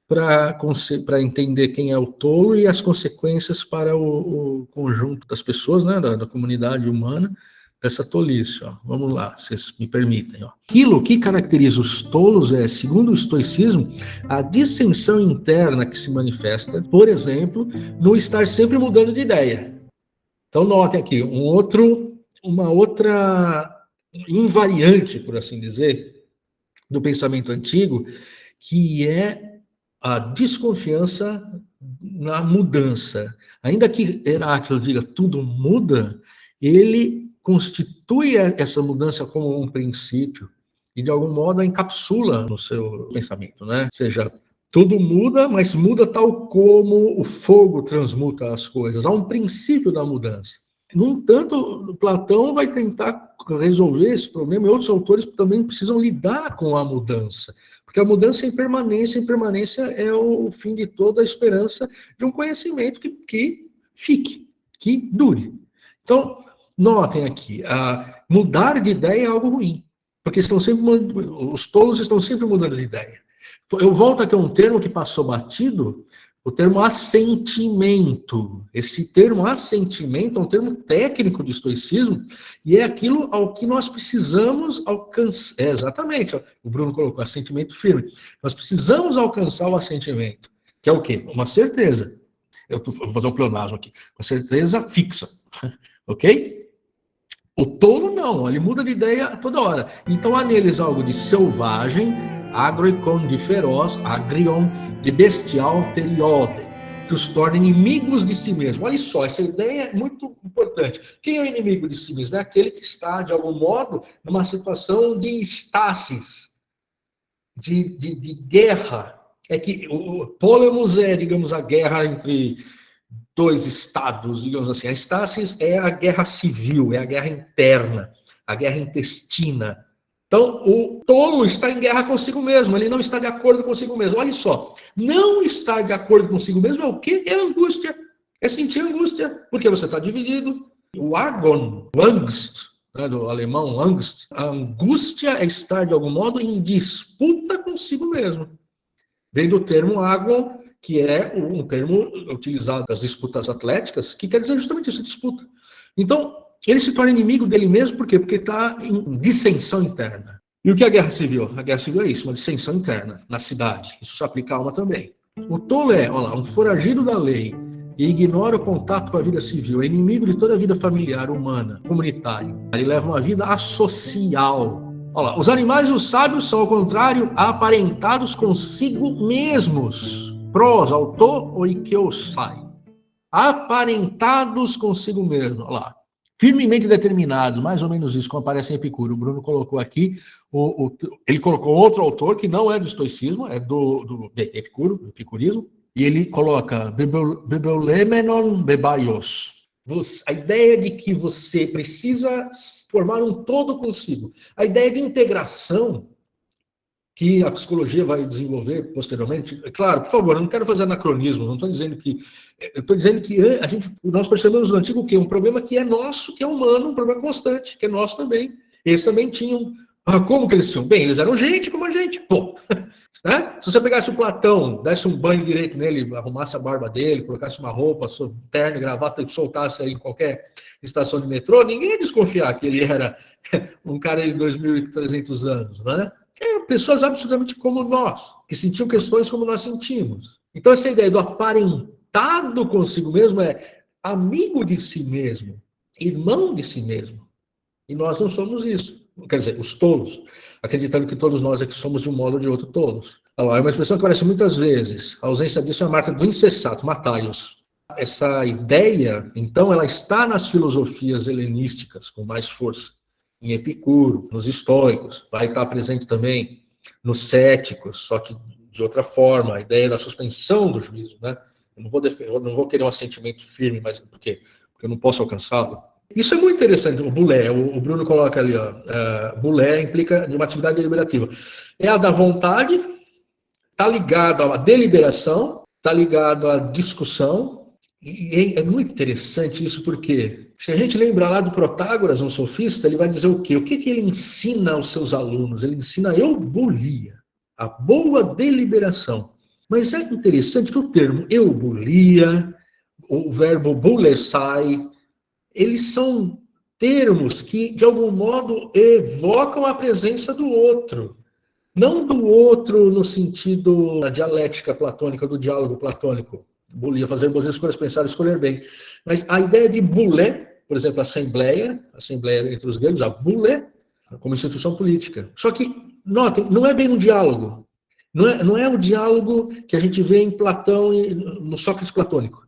para entender quem é o tolo e as consequências para o conjunto das pessoas, né, da comunidade humana, dessa tolice. Ó. Vamos lá, vocês me permitem. Ó. Aquilo que caracteriza os tolos é, segundo o estoicismo, a dissensão interna que se manifesta, por exemplo, no estar sempre mudando de ideia. Então, notem aqui, uma outra invariante, por assim dizer, do pensamento antigo, que é a desconfiança na mudança. Ainda que Heráclito diga tudo muda, ele constitui essa mudança como um princípio e, de algum modo, a encapsula no seu pensamento, né? Ou seja, tudo muda, mas muda tal como o fogo transmuta as coisas. Há um princípio da mudança. No entanto, Platão vai tentar resolver esse problema e outros autores também precisam lidar com a mudança. Porque a mudança é impermanência é o fim de toda a esperança de um conhecimento que fique, que dure. Então, notem aqui, mudar de ideia é algo ruim, porque os tolos estão sempre mudando de ideia. Eu volto aqui a um termo que passou batido, o termo assentimento. Esse termo assentimento é um termo técnico de estoicismo e é aquilo ao que nós precisamos alcançar. Exatamente, o Bruno colocou, assentimento firme. Nós precisamos alcançar o assentimento, que é o quê? Uma certeza. Vou fazer um pleonasmo aqui. Uma certeza fixa, ok? O tolo não, ele muda de ideia toda hora. Então há neles algo de selvagem, agroicon, de feroz, agrion, de bestial, teriode, que os torna inimigos de si mesmo. Olha só, essa ideia é muito importante. Quem é o inimigo de si mesmo? É aquele que está, de algum modo, numa situação de estasis, de guerra. É que o polemos é, digamos, a guerra entre dois estados, digamos assim. A estasis é a guerra civil, é a guerra interna, a guerra intestina. Então, o tolo está em guerra consigo mesmo, ele não está de acordo consigo mesmo. Olha só, não estar de acordo consigo mesmo é o quê? É angústia, é sentir angústia, porque você está dividido. O Agon, o Angst, né, do alemão Angst, a angústia é estar, de algum modo, em disputa consigo mesmo. Vem do termo Agon, que é um termo utilizado nas disputas atléticas, que quer dizer justamente isso, disputa. Então, ele se torna inimigo dele mesmo, por quê? Porque está em dissensão interna. E o que é a guerra civil? A guerra civil é isso, uma dissensão interna na cidade. Isso se aplica à alma também. O tolo é, olha lá, um foragido da lei e ignora o contato com a vida civil, é inimigo de toda a vida familiar, humana, comunitária. Ele leva uma vida associal. Olha lá, os animais e os sábios são, ao contrário, aparentados consigo mesmos. Pros, autor, oikeosai. Aparentados consigo mesmo. Olha lá. Firmemente determinado, mais ou menos isso, como aparece em Epicuro. O Bruno colocou aqui, ele colocou outro autor que não é do estoicismo, é do Epicuro, do epicurismo, e ele coloca bebeulemenon bebaios. A ideia de que você precisa formar um todo consigo. A ideia de integração que a psicologia vai desenvolver posteriormente. Claro, por favor, eu não quero fazer anacronismo, não estou dizendo que... Eu estou dizendo que nós percebemos no antigo o quê? Um problema que é nosso, que é humano, um problema constante, que é nosso também. Eles também tinham... como que eles tinham? Bem, eles eram gente como a gente. Pô, né? Se você pegasse o Platão, desse um banho direito nele, arrumasse a barba dele, colocasse uma roupa, terno e gravata e soltasse aí em qualquer estação de metrô, ninguém ia desconfiar que ele era um cara de 2.300 anos, né? Eram pessoas absolutamente como nós, que sentiam questões como nós sentimos. Então, essa ideia do aparentado consigo mesmo é amigo de si mesmo, irmão de si mesmo. E nós não somos isso. Quer dizer, os tolos, acreditando que todos nós é que somos de um modo ou de outro tolos. É uma expressão que aparece muitas vezes. A ausência disso é a marca do incessato, mataios. Essa ideia, então, ela está nas filosofias helenísticas com mais força. Em Epicuro, nos estoicos, vai estar presente também nos céticos, só que de outra forma, a ideia da suspensão do juízo, né? Eu não vou querer um assentimento firme, mas por quê? Porque eu não posso alcançá-lo. Isso é muito interessante, o bulé, o Bruno coloca ali, ó, bulé implica uma atividade deliberativa. É a da vontade, está ligado à deliberação, está ligado à discussão, e é muito interessante isso, porque se a gente lembrar lá do Protágoras, um sofista, ele vai dizer o quê? O que ele ensina aos seus alunos? Ele ensina a eubulia, a boa deliberação. Mas é interessante que o termo eubulia, o verbo bulesai, eles são termos que, de algum modo, evocam a presença do outro. Não do outro no sentido da dialética platônica, do diálogo platônico. Bulia, fazer boas escolhas, pensar e escolher bem. Mas a ideia de bulé, por exemplo, assembleia entre os gregos, a bulé, como instituição política. Só que, notem, não é bem um diálogo. Não é o diálogo que a gente vê em Platão, no Sócrates platônico,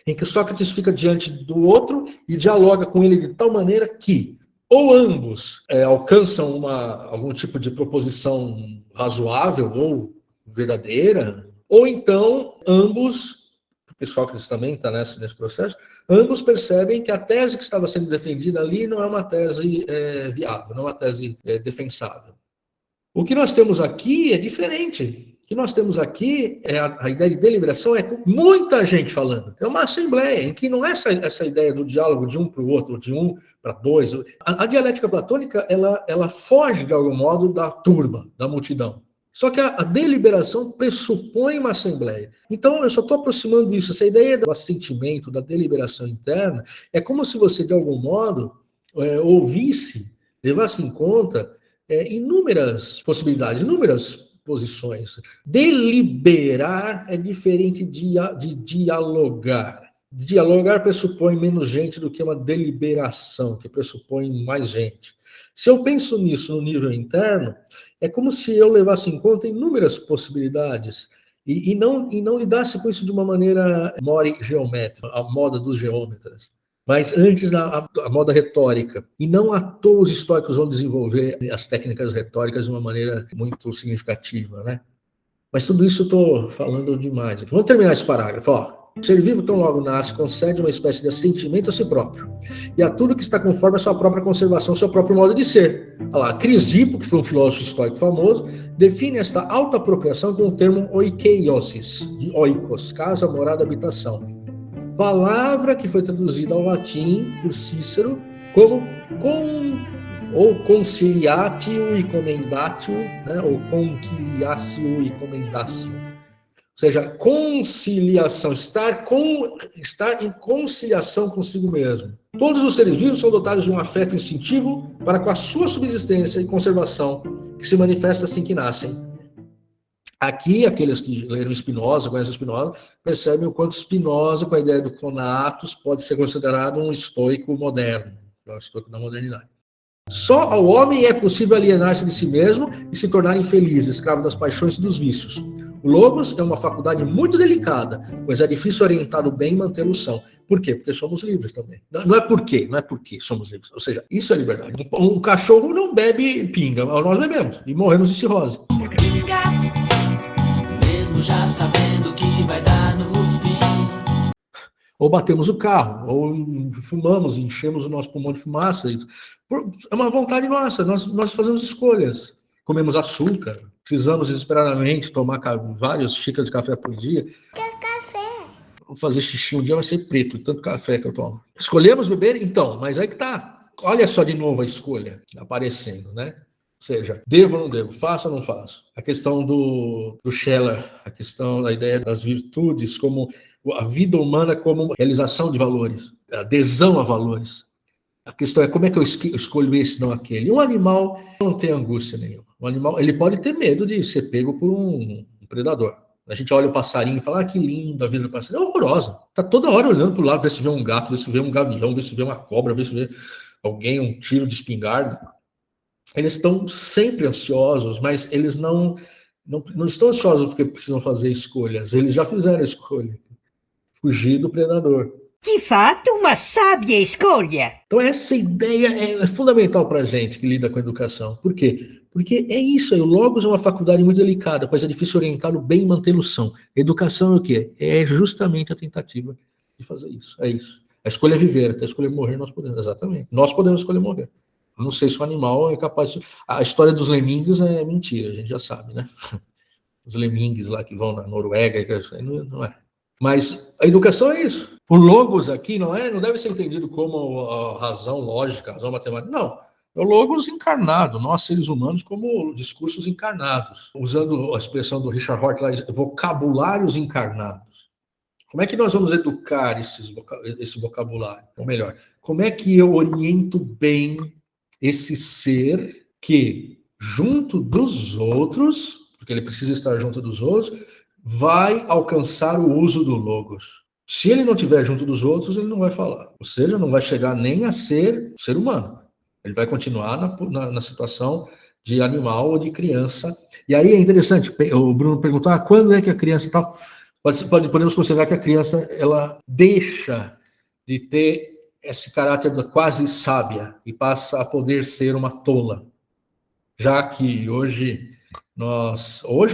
em que Sócrates fica diante do outro e dialoga com ele de tal maneira que ou ambos alcançam algum tipo de proposição razoável ou verdadeira, ou então ambos, porque Sócrates também está nesse processo, ambos percebem que a tese que estava sendo defendida ali não é uma tese viável, não é uma tese defensável. O que nós temos aqui é diferente. O que nós temos aqui, a ideia de deliberação, é com muita gente falando. É uma assembleia, em que não é essa ideia do diálogo de um para o outro, de um para dois. A dialética platônica, ela foge, de algum modo, da turma, da multidão. Só que a deliberação pressupõe uma assembleia. Então, eu só estou aproximando isso. Essa ideia do assentimento, da deliberação interna, é como se você, de algum modo, ouvisse, levasse em conta inúmeras possibilidades, inúmeras posições. Deliberar é diferente de dialogar. Dialogar pressupõe menos gente do que uma deliberação, que pressupõe mais gente. Se eu penso nisso no nível interno, é como se eu levasse em conta inúmeras possibilidades e não lidasse com isso de uma maneira more geométrica, a moda dos geômetras. Mas antes a moda retórica. E não à toa os históricos vão desenvolver as técnicas retóricas de uma maneira muito significativa, né? Mas tudo isso eu estou falando demais. Vamos terminar esse parágrafo. O ser vivo, tão logo nasce, concede uma espécie de assentimento a si próprio. E a tudo que está conforme a sua própria conservação, ao seu próprio modo de ser. Olha lá, Crisipo, que foi um filósofo histórico famoso, define esta autoapropriação com o termo oikeiosis, de oikos, casa, morada, habitação. Palavra que foi traduzida ao latim por Cícero como conciliatio e commendatio, né? Ou conciliatio e commendatio. Ou seja, conciliação, estar em conciliação consigo mesmo. Todos os seres vivos são dotados de um afeto instintivo para com a sua subsistência e conservação, que se manifesta assim que nascem. Aqui, aqueles que leram Spinoza, conhecem Spinoza, percebem o quanto Spinoza, com a ideia do conatus, pode ser considerado um estoico moderno, um estoico da modernidade. Só ao homem é possível alienar-se de si mesmo e se tornar infeliz, escravo das paixões e dos vícios. O logos é uma faculdade muito delicada, pois é difícil orientar o bem e manter o são. Por quê? Porque somos livres também. Não é porque somos livres. Ou seja, isso é liberdade. Um cachorro não bebe pinga, nós bebemos e morremos de cirrose. Mesmo já sabendo que vai dar no fim. Ou batemos o carro, ou fumamos, enchemos o nosso pulmão de fumaça. É uma vontade nossa, nós fazemos escolhas. Comemos açúcar, precisamos desesperadamente tomar várias xícaras de café por dia. Quero café. Vou fazer xixi um dia, vai ser preto, tanto café que eu tomo. Escolhemos beber? Então, mas aí que tá. Olha só de novo a escolha aparecendo, né? Ou seja, devo ou não devo, faço ou não faço. A questão do Scheller, a questão da ideia das virtudes, como a vida humana como realização de valores, adesão a valores. A questão é como é que eu escolho esse, não aquele. Um animal não tem angústia nenhuma. Um animal, ele pode ter medo de ser pego por um predador. A gente olha o passarinho e fala, que lindo a vida do passarinho. É horrorosa. Tá toda hora olhando para o lado, ver se vê um gato, ver se vê um gavião, ver se vê uma cobra, ver se vê alguém, um tiro de espingarda. Eles estão sempre ansiosos, mas eles não estão ansiosos porque precisam fazer escolhas. Eles já fizeram a escolha. Fugir do predador. De fato, uma sábia escolha. Então essa ideia é fundamental para a gente que lida com a educação. Por quê? Porque é isso aí. O Logos é uma faculdade muito delicada, pois é difícil orientar o bem e mantê-lo são. Educação é o quê? É justamente a tentativa de fazer isso. É isso. A escolha é viver, até escolher morrer nós podemos, exatamente. Nós podemos escolher morrer. Eu não sei se o animal é capaz de... A história dos lemmings é mentira, a gente já sabe, né? Os lemmings lá que vão na Noruega, não é. Mas a educação é isso. O logos aqui não deve ser entendido como a razão lógica, a razão matemática. Não. É o logos encarnado, nós seres humanos como discursos encarnados. Usando a expressão do Richard Hort lá, vocabulários encarnados. Como é que nós vamos educar esse vocabulário? Ou melhor, como é que eu oriento bem esse ser que, junto dos outros, porque ele precisa estar junto dos outros, vai alcançar o uso do logos. Se ele não estiver junto dos outros, ele não vai falar. Ou seja, não vai chegar nem a ser ser humano. Ele vai continuar na situação de animal ou de criança. E aí é interessante, o Bruno perguntou, quando é que a criança tal... Podemos considerar que a criança ela deixa de ter esse caráter da quase sábia e passa a poder ser uma tola. Já que hoje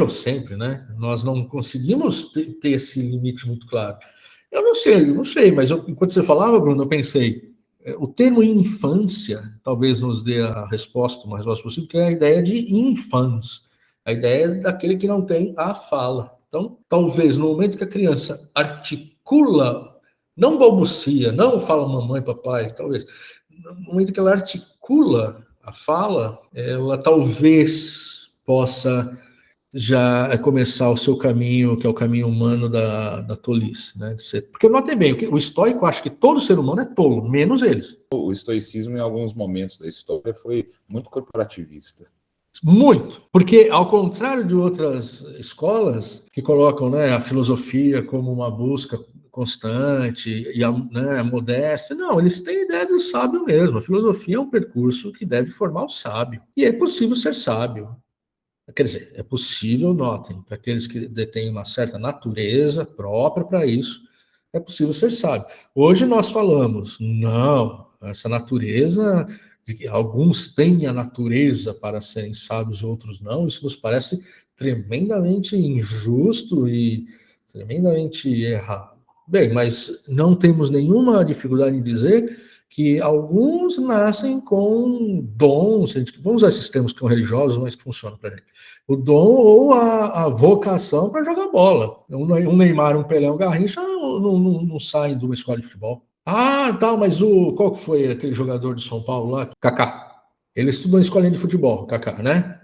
ou sempre, né, nós não conseguimos ter esse limite muito claro. Eu não sei, mas enquanto você falava, Bruno, eu pensei, o termo infância talvez nos dê uma resposta possível, que é a ideia de infans, a ideia daquele que não tem a fala. Então, talvez no momento que a criança articula, não balbucia, não fala mamãe, papai, talvez, no momento que ela articula a fala, ela talvez possa já começar o seu caminho, que é o caminho humano da tolice, né? Porque notem bem, o estoico acha que todo ser humano é tolo, menos eles. O estoicismo, em alguns momentos da história, foi muito corporativista. Muito, porque ao contrário de outras escolas que colocam, né, a filosofia como uma busca constante e a modéstia, não, eles têm a ideia do sábio mesmo. A filosofia é um percurso que deve formar o sábio. E é possível ser sábio. Quer dizer, é possível, notem, para aqueles que detêm uma certa natureza própria para isso, é possível ser sábio. Hoje nós falamos, não, essa natureza, de que alguns têm a natureza para serem sábios, outros não, isso nos parece tremendamente injusto e tremendamente errado. Bem, mas não temos nenhuma dificuldade em dizer que alguns nascem com dons, vamos usar esses termos que são religiosos, mas que funcionam para a gente. O dom ou a vocação para jogar bola. Um Neymar, um Pelé, um Garrincha não saem de uma escola de futebol. Mas qual que foi aquele jogador de São Paulo lá? Kaká. Ele estudou em escolinha de futebol, Kaká, né?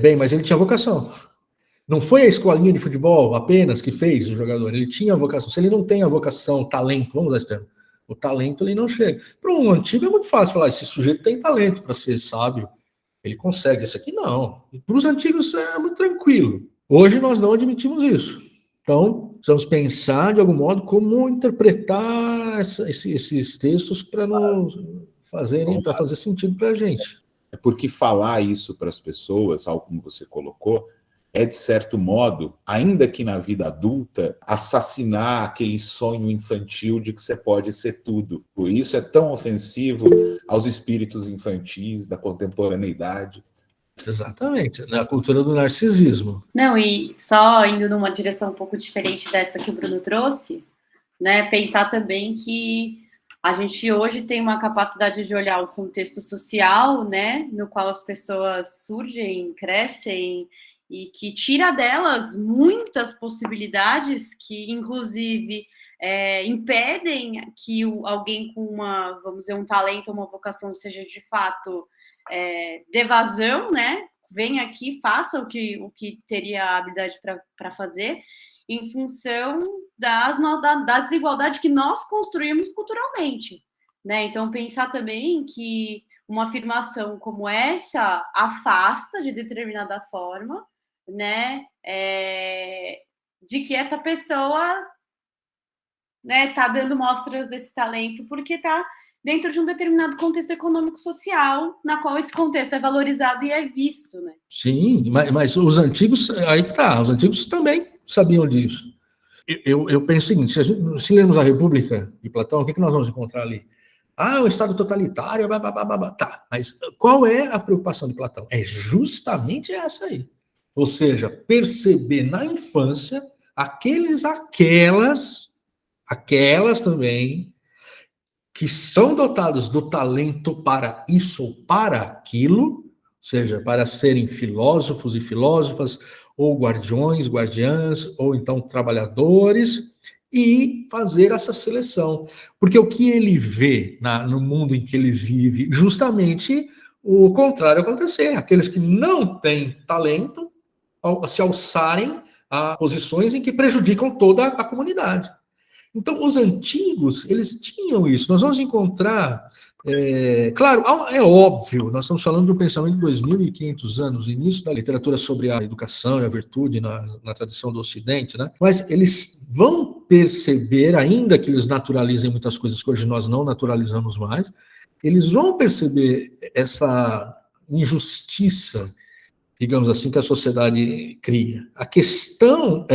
Bem, mas ele tinha vocação. Não foi a escolinha de futebol apenas que fez o jogador, ele tinha vocação. Se ele não tem a vocação, talento, vamos usar esse termo, o talento ele não chega. Para um antigo é muito fácil falar, esse sujeito tem talento para ser sábio, ele consegue, esse aqui não. Para os antigos é muito tranquilo. Hoje nós não admitimos isso. Então, precisamos pensar de algum modo como interpretar esses textos para fazer sentido para a gente. É porque falar isso para as pessoas, tal como você colocou, é, de certo modo, ainda que na vida adulta, assassinar aquele sonho infantil de que você pode ser tudo. Por isso é tão ofensivo aos espíritos infantis da contemporaneidade. Exatamente, na cultura do narcisismo. Não, e só indo numa direção um pouco diferente dessa que o Bruno trouxe, né, pensar também que a gente hoje tem uma capacidade de olhar o contexto social, né, no qual as pessoas surgem, crescem, e que tira delas muitas possibilidades que, inclusive, impedem que alguém com vamos dizer, um talento, uma vocação seja, de fato, dê vazão, né? Venha aqui, faça o que teria a habilidade para fazer, em função da desigualdade que nós construímos culturalmente, né? Então, pensar também que uma afirmação como essa afasta, de determinada forma, né, de que essa pessoa, né, tá dando mostras desse talento porque está dentro de um determinado contexto econômico-social, na qual esse contexto é valorizado e é visto, né? Sim, mas os antigos, aí que tá, os antigos também sabiam disso. Eu penso o seguinte, se lermos a República de Platão, o que nós vamos encontrar ali? O Estado totalitário, tá, mas qual é a preocupação de Platão? É justamente essa aí. Ou seja, perceber na infância aquelas também que são dotados do talento para isso ou para aquilo, ou seja, para serem filósofos e filósofas, ou guardiões, guardiãs, ou então trabalhadores, e fazer essa seleção. Porque o que ele vê no mundo em que ele vive, justamente o contrário acontecer. Aqueles que não têm talento se alçarem a posições em que prejudicam toda a comunidade. Então, os antigos, eles tinham isso. Nós vamos encontrar, claro, é óbvio, nós estamos falando do pensamento de 2.500 anos, início da literatura sobre a educação e a virtude na tradição do Ocidente, né? Mas eles vão perceber, ainda que eles naturalizem muitas coisas que hoje nós não naturalizamos mais, eles vão perceber essa injustiça, digamos assim, que a sociedade cria. A questão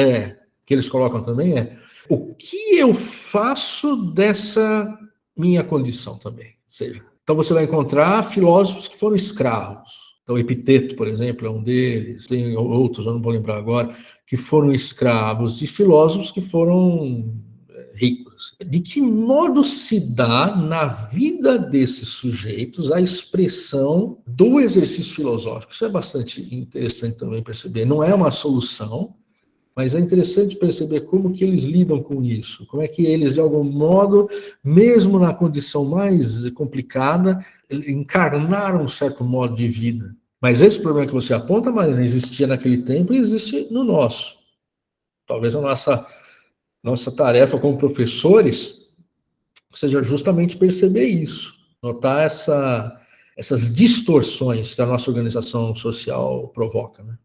que eles colocam também o que eu faço dessa minha condição também? Ou seja, então você vai encontrar filósofos que foram escravos. Então, Epiteto, por exemplo, é um deles. Tem outros, eu não vou lembrar agora, que foram escravos, e filósofos que foram ricos. De que modo se dá na vida desses sujeitos a expressão do exercício filosófico? Isso é bastante interessante também perceber. Não é uma solução, mas é interessante perceber como que eles lidam com isso, como é que eles, de algum modo, mesmo na condição mais complicada, encarnaram um certo modo de vida. Mas esse problema que você aponta, Marina, existia naquele tempo e existe no nosso. Talvez a nossa tarefa como professores seja justamente perceber isso, notar essas distorções que a nossa organização social provoca, né?